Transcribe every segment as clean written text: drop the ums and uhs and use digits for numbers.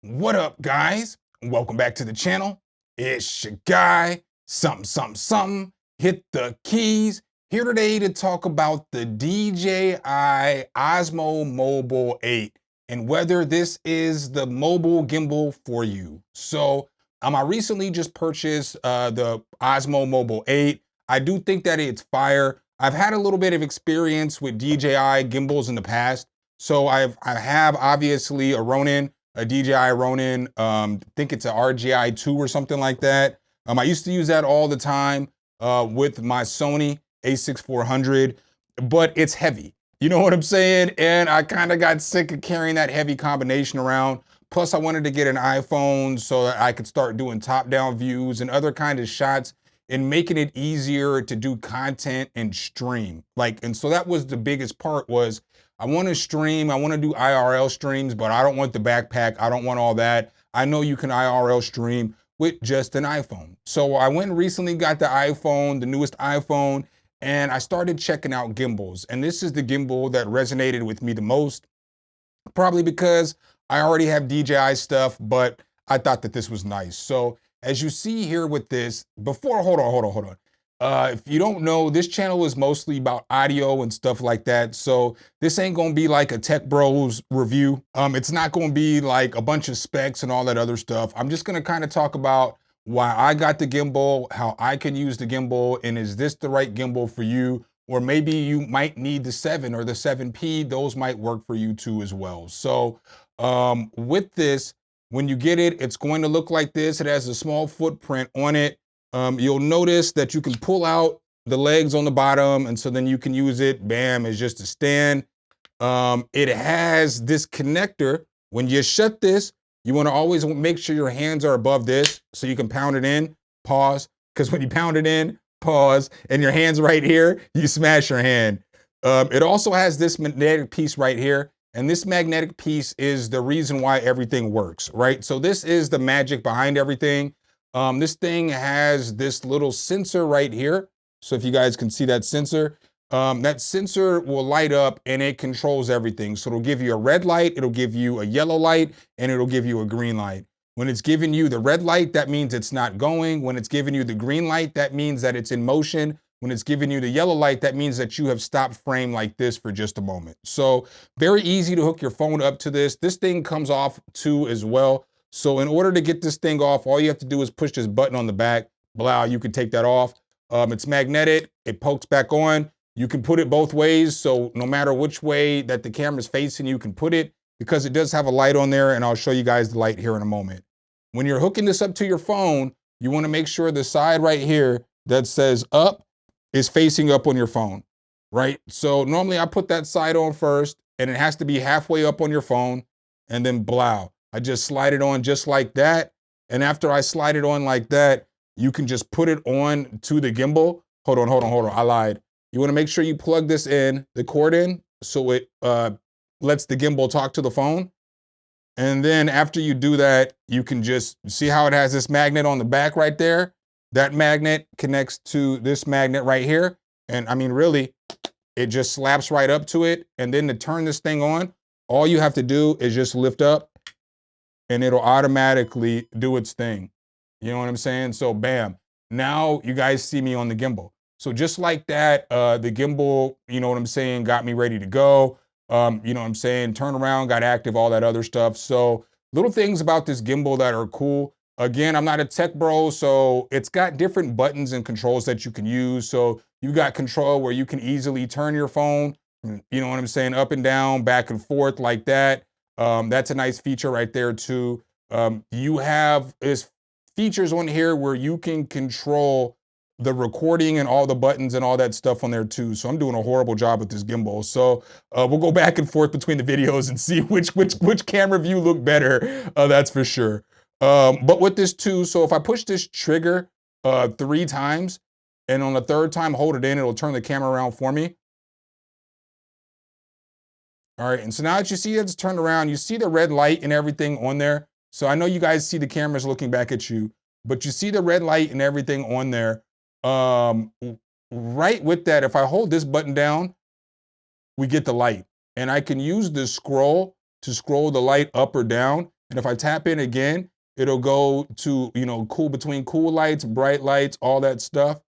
What up, guys? Welcome back to the channel. It's your guy, something. Hit the keys. Here today to talk about the DJI Osmo Mobile 8 and whether this is the mobile gimbal for you. So, I recently just purchased the Osmo Mobile 8. I do think that it's fire. I've had a little bit of experience with DJI gimbals in the past. So I have obviously a DJI Ronin, think it's an RGI2 or something like that. I used to use that all the time with my Sony a6400, but it's heavy. You know what I'm saying? And I kind of got sick of carrying that heavy combination around. Plus, I wanted to get an iPhone so that I could start doing top-down views and other kind of shots and making it easier to do content and stream. And so that was the biggest part was I want to stream, I want to do IRL streams, but I don't want the backpack. I don't want all that. I know you can IRL stream with just an iPhone. So I went and recently got the iPhone, the newest iPhone, and I started checking out gimbals. And this is the gimbal that resonated with me the most, probably because I already have DJI stuff, but I thought that this was nice. So as you see here with this, hold on. If you don't know, this channel is mostly about audio and stuff like that. So this ain't gonna be like a Tech Bros review. It's not gonna be like a bunch of specs and all that other stuff. I'm just gonna kind of talk about why I got the gimbal, how I can use the gimbal, and is this the right gimbal for you? Or maybe you might need the 7 or the 7P. Those might work for you too as well. So with this, when you get it, it's going to look like this. It has a small footprint on it. You'll notice that you can pull out the legs on the bottom, and so then you can use it, bam, as just a stand. It has this connector. When you shut this, you wanna always make sure your hands are above this so you can pound it in, pause, because when you pound it in, pause, and your hand's right here, you smash your hand. It also has this magnetic piece right here, and this magnetic piece is the reason why everything works, right? So this is the magic behind everything. This thing has this little sensor right here. So if you guys can see that sensor will light up and it controls everything. So it'll give you a red light, it'll give you a yellow light, and it'll give you a green light. When it's giving you the red light, that means it's not going. When it's giving you the green light, that means that it's in motion. When it's giving you the yellow light, that means that you have stopped frame like this for just a moment. So very easy to hook your phone up to this. This thing comes off too as well. So in order to get this thing off, all you have to do is push this button on the back. Blah, you can take that off. It's magnetic, it pokes back on. You can put it both ways, so no matter which way that the camera's facing, you can put it, because it does have a light on there, and I'll show you guys the light here in a moment. When you're hooking this up to your phone, you wanna make sure the side right here that says up is facing up on your phone, right? So normally I put that side on first, and it has to be halfway up on your phone, and then blow. I just slide it on just like that. And after I slide it on like that, you can just put it on to the gimbal. Hold on, I lied. You wanna make sure you plug this in, the cord in, so it lets the gimbal talk to the phone. And then after you do that, you can just see how it has this magnet on the back right there. That magnet connects to this magnet right here. And I mean, really, it just slaps right up to it. And then to turn this thing on, all you have to do is just lift up and it'll automatically do its thing. You know what I'm saying? So bam, now you guys see me on the gimbal. So just like that, the gimbal, you know what I'm saying, got me ready to go. You know what I'm saying, turn around, got active, all that other stuff. So little things about this gimbal that are cool. Again, I'm not a tech bro, so it's got different buttons and controls that you can use. So you got control where you can easily turn your phone, you know what I'm saying, up and down, back and forth like that. That's a nice feature right there too. You have features on here where you can control the recording and all the buttons and all that stuff on there too. So I'm doing a horrible job with this gimbal. So we'll go back and forth between the videos and see which camera view look better. That's for sure. But with this too, so if I push this trigger 3 times and on the 3rd time hold it in, it'll turn the camera around for me. All right, and so now that you see it's turned around, you see the red light and everything on there. So I know you guys see the cameras looking back at you, but you see the red light and everything on there. Right with that, if I hold this button down, we get the light. And I can use the scroll to scroll the light up or down. And if I tap in again, it'll go to, cool between cool lights, bright lights, all that stuff,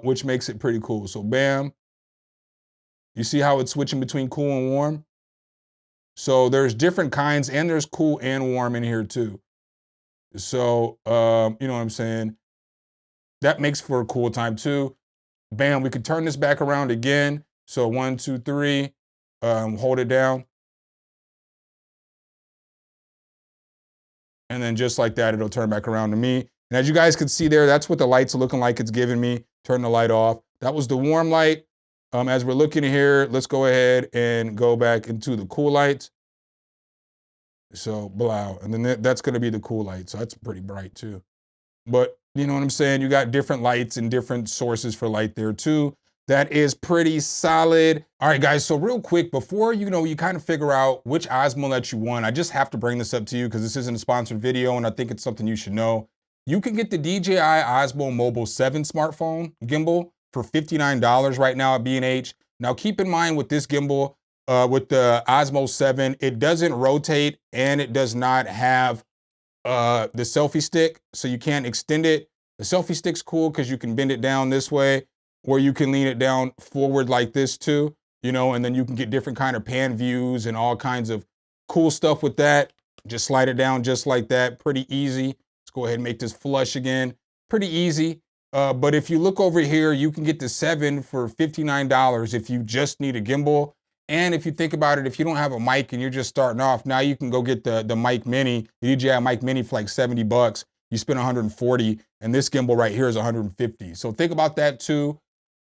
which makes it pretty cool. So bam, you see how it's switching between cool and warm? So there's different kinds, and there's cool and warm in here too. So, you know what I'm saying? That makes for a cool time too. Bam, we can turn this back around again. So 1, 2, 3, hold it down. And then just like that, it'll turn back around to me. And as you guys can see there, that's what the light's looking like it's giving me. Turn the light off. That was the warm light. As we're looking here, let's go ahead and go back into the cool lights. So blah, and then that's gonna be the cool light. So that's pretty bright too. But you know what I'm saying? You got different lights and different sources for light there too. That is pretty solid. All right, guys, so real quick, before you kind of figure out which Osmo that you want, I just have to bring this up to you because this isn't a sponsored video and I think it's something you should know. You can get the DJI Osmo Mobile 7 smartphone gimbal for $59 right now at B&H. Now keep in mind with this gimbal, with the Osmo 7, it doesn't rotate and it does not have the selfie stick, so you can't extend it. The selfie stick's cool because you can bend it down this way, or you can lean it down forward like this too, and then you can get different kind of pan views and all kinds of cool stuff with that. Just slide it down just like that, pretty easy. Let's go ahead and make this flush again, pretty easy. But if you look over here, you can get the 7 for $59 if you just need a gimbal. And if you think about it, if you don't have a mic and you're just starting off, now you can go get the Mic Mini, the DJI Mic Mini for like 70 bucks. You spend 140, and this gimbal right here is 150. So think about that too.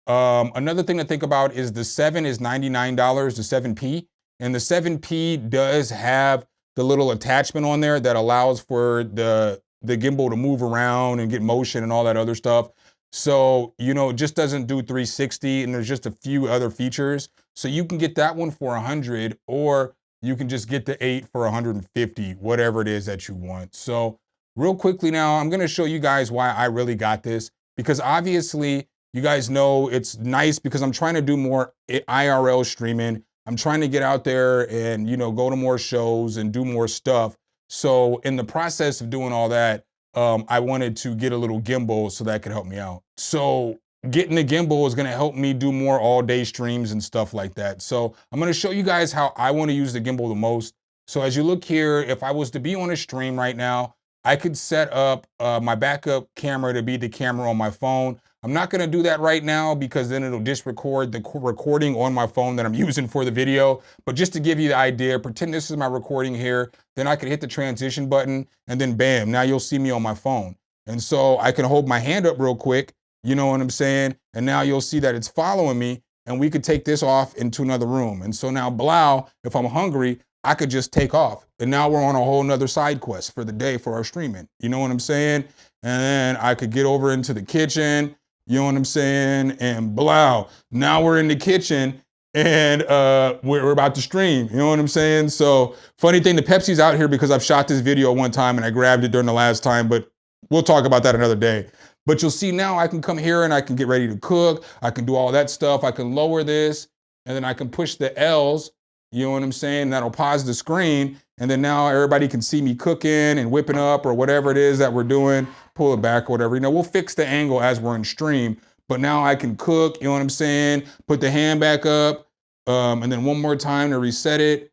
Another thing to think about is the 7 is $99, the 7P. And the 7P does have the little attachment on there that allows for the gimbal to move around and get motion and all that other stuff. So, it just doesn't do 360, and there's just a few other features. So you can get that one for 100, or you can just get the 8 for 150, whatever it is that you want. So real quickly now, I'm gonna show you guys why I really got this, because obviously you guys know it's nice because I'm trying to do more IRL streaming. I'm trying to get out there and, go to more shows and do more stuff. So in the process of doing all that, I wanted to get a little gimbal so that could help me out. So getting the gimbal is gonna help me do more all-day streams and stuff like that. So I'm gonna show you guys how I wanna use the gimbal the most. So as you look here, if I was to be on a stream right now, I could set up my backup camera to be the camera on my phone. I'm not gonna do that right now because then it'll disrecord the recording on my phone that I'm using for the video. But just to give you the idea, pretend this is my recording here, then I could hit the transition button and then bam, now you'll see me on my phone. And so I can hold my hand up real quick, you know what I'm saying? And now you'll see that it's following me, and we could take this off into another room. And so now blow, if I'm hungry, I could just take off. And now we're on a whole nother side quest for the day for our streaming. You know what I'm saying? And then I could get over into the kitchen, you know what I'm saying? And blow, now we're in the kitchen and we're about to stream, you know what I'm saying? So funny thing, the Pepsi's out here because I've shot this video one time and I grabbed it during the last time, but we'll talk about that another day. But you'll see now I can come here and I can get ready to cook. I can do all that stuff. I can lower this and then I can push the L's, you know what I'm saying? That'll pause the screen. And then now everybody can see me cooking and whipping up or whatever it is that we're doing, pull it back or whatever. We'll fix the angle as we're in stream, but now I can cook, you know what I'm saying? Put the hand back up and then one more time to reset it.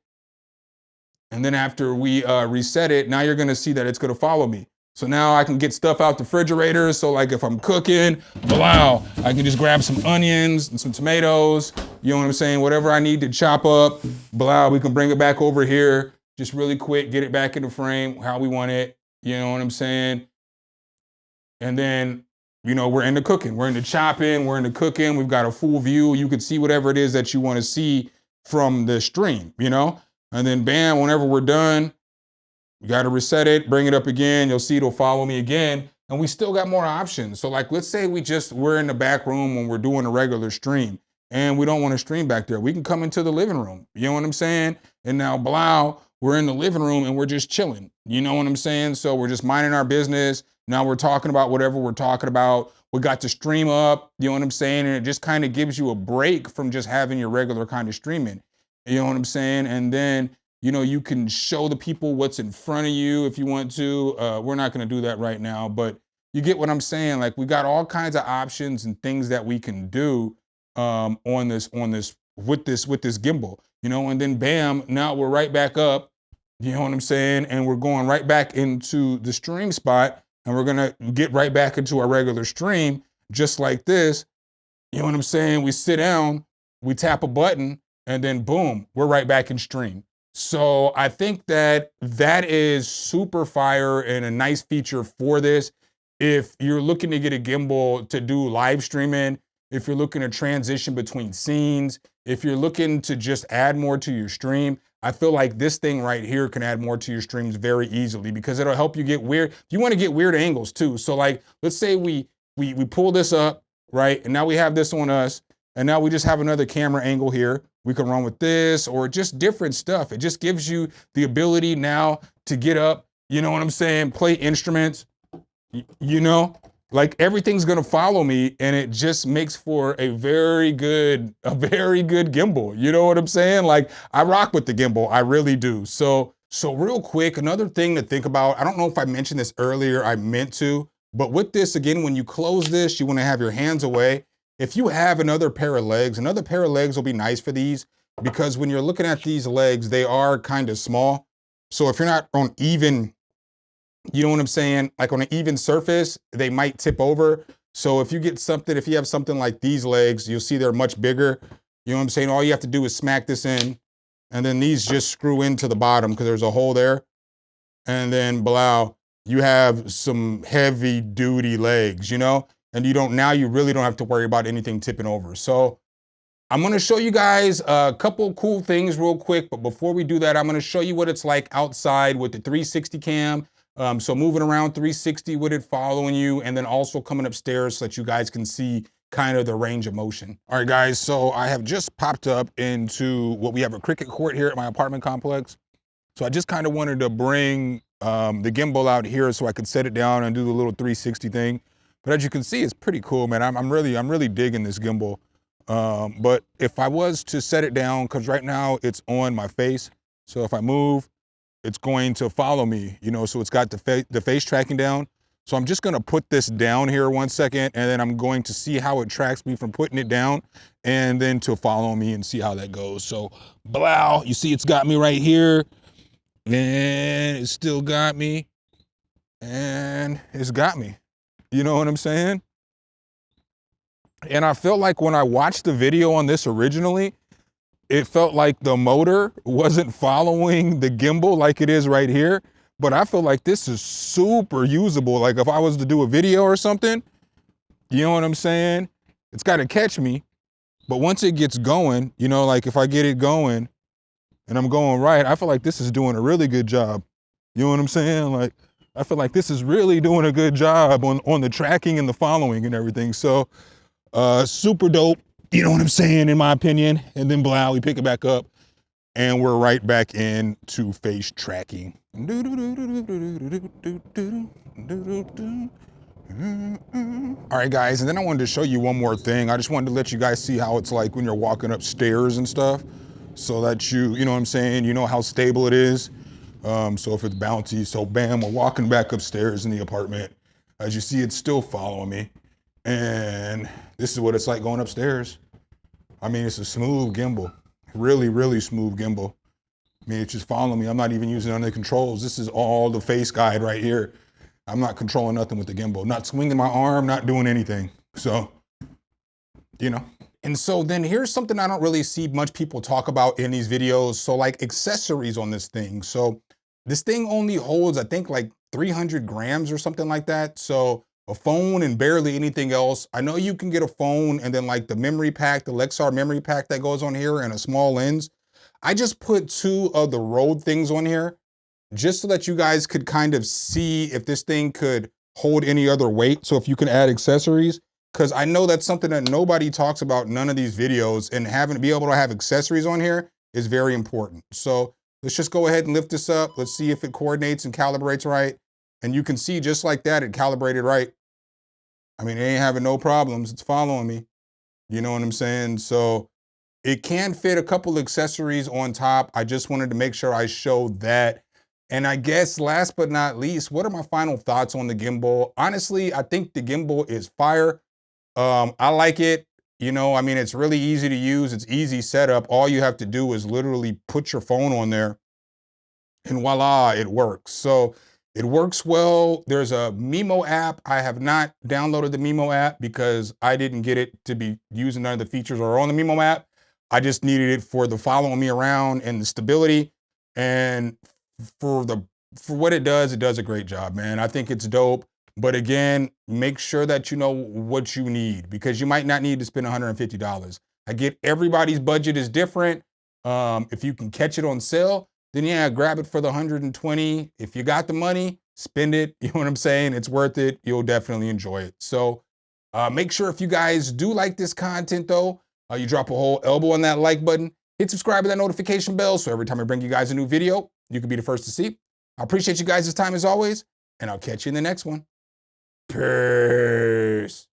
And then after we reset it, now you're gonna see that it's gonna follow me. So now I can get stuff out the refrigerator. So like if I'm cooking, blow, I can just grab some onions and some tomatoes, you know what I'm saying? Whatever I need to chop up, blow, we can bring it back over here. Just really quick, get it back in the frame, how we want it, you know what I'm saying? And then, we're into cooking, we're into chopping, we're into cooking, we've got a full view. You can see whatever it is that you wanna see from the stream, And then bam, whenever we're done, you gotta reset it, bring it up again, you'll see it'll follow me again, and we still got more options. So like, let's say we're in the back room when we're doing a regular stream, and we don't wanna stream back there. We can come into the living room, you know what I'm saying? And now, blow, we're in the living room and we're just chilling, you know what I'm saying? So we're just minding our business. Now we're talking about whatever we're talking about. We got the stream up, you know what I'm saying? And it just kind of gives you a break from just having your regular kind of streaming, you know what I'm saying? And then You know, you can show the people what's in front of you if you want to. We're not gonna do that right now, but you get what I'm saying. Like we got all kinds of options and things that we can do on this with this gimbal, you know, and then bam, now we're right back up, you know what I'm saying? And we're going right back into the stream spot and we're gonna get right back into our regular stream just like this. You know what I'm saying? We sit down, we tap a button, and then boom, we're right back in stream. So I think that that is super fire and a nice feature for this. If you're looking to get a gimbal to do live streaming, if you're looking to transition between scenes, if you're looking to just add more to your stream, I feel like this thing right here can add more to your streams very easily because it'll help you get weird. You want to get weird angles too. So like, let's say we pull this up, right? And now we have this on us, and now we just have another camera angle here. We can run with this or just different stuff. It just gives you the ability now to get up, you know what I'm saying? Play instruments, you know? Like everything's gonna follow me and it just makes for a very good gimbal. You know what I'm saying? Like I rock with the gimbal, I really do. So real quick, another thing to think about, I don't know if I mentioned this earlier, I meant to, but with this, again, when you close this, you wanna have your hands away. If you have another pair of legs will be nice for these because when you're looking at these legs, they are kind of small. So if you're not on even, you know what I'm saying? Like on an even surface, they might tip over. So if you get something, if you have something like these legs, you'll see they're much bigger. You know what I'm saying? All you have to do is smack this in and then these just screw into the bottom because there's a hole there. And then blow, you have some heavy duty legs, you know? And now you really don't have to worry about anything tipping over. So I'm gonna show you guys a couple cool things real quick, but before we do that, I'm gonna show you what it's like outside with the 360 cam. So moving around 360 with it following you, and then also coming upstairs so that you guys can see kind of the range of motion. All right, guys, so I have just popped up into what we have a cricket court here at my apartment complex. So I just kind of wanted to bring the gimbal out here so I could set it down and do the little 360 thing. But as you can see, it's pretty cool, man. I'm really digging this gimbal. But if I was to set it down, because right now it's on my face, so if I move, it's going to follow me, you know, so it's got the face tracking down. So I'm just gonna put this down here 1 second, and then I'm going to see how it tracks me from putting it down, and then to follow me and see how that goes. So, blow, you see it's got me right here, and it still got me, and it's got me. You know what I'm saying? And I felt like when I watched the video on this originally, it felt like the motor wasn't following the gimbal like it is right here. But I feel like this is super usable. Like if I was to do a video or something, you know what I'm saying? It's got to catch me. But once it gets going, you know, like if I get it going and I'm going right, I feel like this is doing a really good job. You know what I'm saying? Like, I feel like this is really doing a good job on the tracking and the following and everything. So super dope, you know what I'm saying, in my opinion. And then blow, we pick it back up and we're right back into face tracking. All right, guys, and then I wanted to show you one more thing. I just wanted to let you guys see how it's like when you're walking upstairs and stuff, so that you know what I'm saying, you know how stable it is. So if it's bouncy, so bam, we're walking back upstairs in the apartment. As you see, it's still following me. And this is what it's like going upstairs. I mean, it's a smooth gimbal, really smooth gimbal. I mean, it's just following me. I'm not even using any controls. This is all the face guide right here. I'm not controlling nothing with the gimbal, not swinging my arm, not doing anything. So, you know. And so then here's something I don't really see much people talk about in these videos. So like accessories on this thing. So this thing only holds, I think like 300 grams or something like that. So a phone and barely anything else. I know you can get a phone and then like the memory pack, the Lexar memory pack that goes on here and a small lens. I just put 2 of the Rode things on here just so that you guys could kind of see if this thing could hold any other weight. So if you can add accessories, because I know that's something that nobody talks about in none of these videos, and be able to have accessories on here is very important. So let's just go ahead and lift this up. Let's see if it coordinates and calibrates right. And you can see just like that, it calibrated right. I mean, it ain't having no problems. It's following me. You know what I'm saying? So It can fit a couple accessories on top. I just wanted to make sure I showed that. And I guess last but not least, what are my final thoughts on the gimbal? Honestly, I think the gimbal is fire. I like it. You know, I mean, it's really easy to use. It's easy setup. All you have to do is literally put your phone on there and voila, it works. So it works well. There's a Mimo app. I have not downloaded the Mimo app because I didn't get it to be using none of the features or on the Mimo app. I just needed it for the following me around and the stability. And for what it does a great job, man. I think it's dope. But again, make sure that you know what you need, because you might not need to spend $150. I get everybody's budget is different. If you can catch it on sale, then yeah, grab it for the 120. If you got the money, spend it. You know what I'm saying? It's worth it. You'll definitely enjoy it. So make sure if you guys do like this content though, you drop a whole elbow on that like button, hit subscribe and that notification bell so every time I bring you guys a new video, you can be the first to see. I appreciate you guys' time as always, and I'll catch you in the next one. Peace.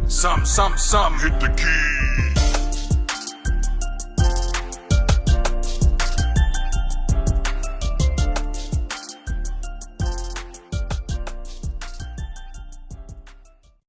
Some, hit the key.